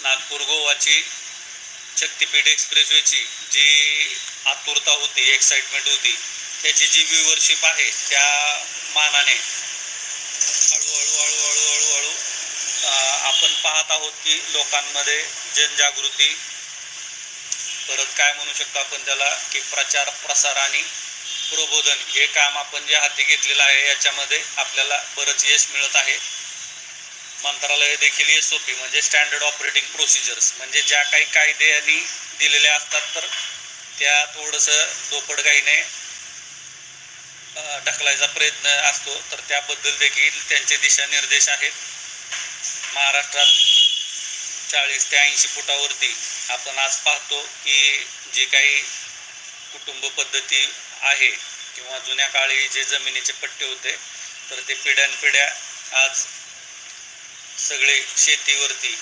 नागपूर गोवाची शक्तिपीठ एक्सप्रेसवेची जी आतुरता होती, एक्साइटमेंट होती, त्याची जी व्ह्यूवरशिप आहे त्या मानाने हळूहळू आपण पाहत आहोत की लोकांमध्ये जनजागृती, परत काय म्हणू शकतो आपण त्याला की प्रचार प्रसार आणि प्रबोधन हे काम आपण जे हाती घेतलेलं आहे याच्यामध्ये आपल्याला बरंच यश मिळत आहे. मंत्रालय देखील SOP म्हणजे स्टँडर्ड ऑपरेटिंग प्रोसिजर्स म्हणजे ज्या काही कायद्यांनी दिलेल्या असतात तर त्या थोडंसं दोपटगाईने ढकलायचा प्रयत्न असतो, तर त्याबद्दल देखील त्यांचे दिशानिर्देश आहेत. महाराष्ट्रात 40 ते 80 फुटावरती आपण आज पाहतो की जी काही कुटुंब पद्धती आहे किंवा जुन्या काळी जे जमिनीचे पट्टे होते तर ते पिढ्यानपिढ्या आज सगळे शेतीवरती